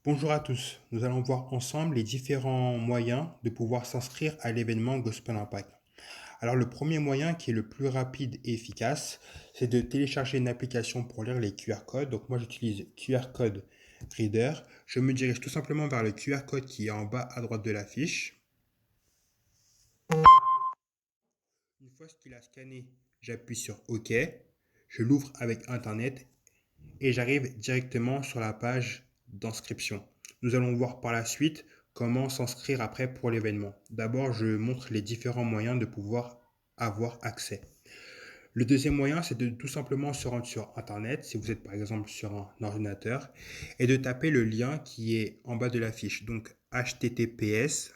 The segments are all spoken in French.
Bonjour à tous, nous allons voir ensemble les différents moyens de pouvoir s'inscrire à l'événement Gospel Impact. Alors le premier moyen qui est le plus rapide et efficace, c'est de télécharger une application pour lire les QR codes. Donc moi j'utilise QR Code Reader. Je me dirige tout simplement vers le QR code qui est en bas à droite de la fiche. Une fois ce qu'il a scanné, j'appuie sur OK. Je l'ouvre avec Internet et j'arrive directement sur la page d'inscription. Nous allons voir par la suite comment s'inscrire après pour l'événement. D'abord, je montre les différents moyens de pouvoir avoir accès. Le deuxième moyen, c'est de tout simplement se rendre sur Internet, si vous êtes par exemple sur un ordinateur, et de taper le lien qui est en bas de la fiche. Donc https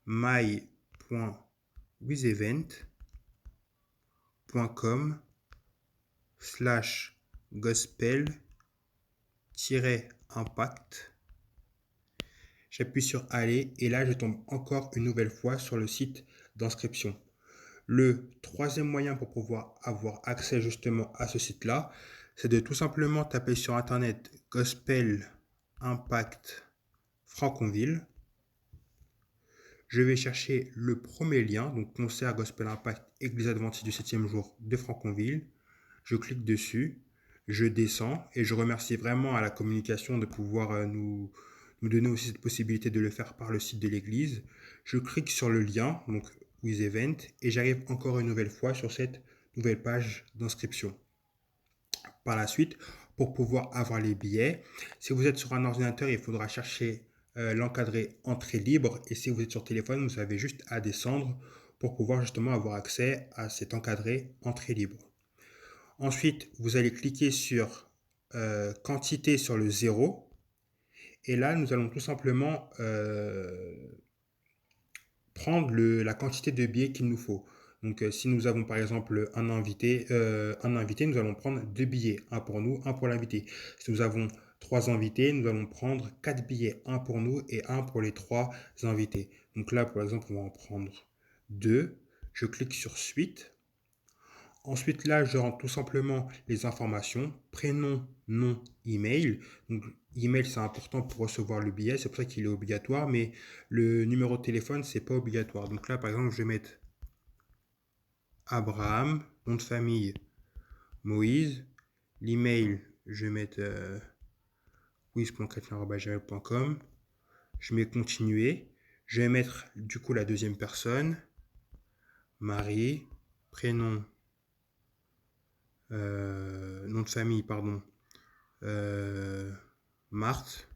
my.withevent.com gospel-impact. J'appuie sur aller et là je tombe encore une nouvelle fois sur le site d'inscription. Le troisième moyen pour pouvoir avoir accès justement à ce site-là, c'est de tout simplement taper sur internet Gospel Impact Franconville. Je vais chercher le premier lien, donc concert Gospel Impact Église Adventiste du 7e jour de Franconville. Je clique dessus, je descends et je remercie vraiment à la communication de pouvoir nous donner aussi cette possibilité de le faire par le site de l'église. Je clique sur le lien, donc With Event, et j'arrive encore une nouvelle fois sur cette nouvelle page d'inscription. Par la suite, pour pouvoir avoir les billets, si vous êtes sur un ordinateur, il faudra chercher l'encadré entrée libre, et si vous êtes sur téléphone, vous avez juste à descendre pour pouvoir justement avoir accès à cet encadré entrée libre. Ensuite, vous allez cliquer sur quantité sur le 0. Et là, nous allons tout simplement prendre la quantité de billets qu'il nous faut. Donc, si nous avons par exemple un invité, nous allons prendre 2 billets, un pour nous, un pour l'invité. Si nous avons 3 invités, nous allons prendre 4 billets, un pour nous et un pour les 3 invités. Donc là, par exemple, on va en prendre 2. Je clique sur Suite. Ensuite, là, je rentre tout simplement les informations, prénom, nom, email. Donc, email, c'est important pour recevoir le billet, c'est pour ça qu'il est obligatoire, mais le numéro de téléphone, c'est pas obligatoire. Donc là, par exemple, je vais mettre Abraham, nom de famille, Moïse. L'email, je vais mettre quiz.chrétien@gmail.com. Je mets continuer. Je vais mettre du coup la deuxième personne, Marie, prénom, nom de famille, pardon, Marthe.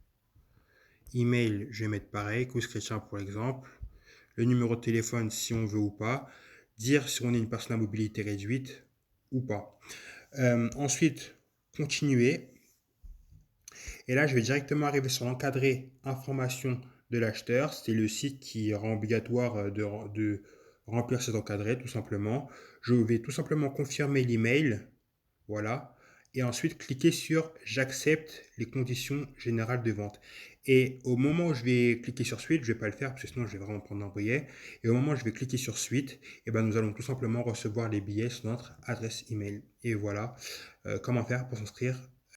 Email, je vais mettre pareil, Cause Chrétien pour exemple. Le numéro de téléphone, si on veut ou pas. Dire si on est une personne à mobilité réduite ou pas. Ensuite, continuer. Et là, je vais directement arriver sur l'encadré information de l'acheteur. C'est le site qui rend obligatoire de remplir cet encadré, tout simplement. Je vais tout simplement confirmer l'email. Voilà. Et ensuite, cliquer sur j'accepte les conditions générales de vente. Et au moment où je vais cliquer sur suite, je vais pas le faire parce que sinon je vais vraiment prendre un billet. Et au moment où je vais cliquer sur suite, et ben nous allons tout simplement recevoir les billets sur notre adresse email. Et voilà comment faire pour s'inscrire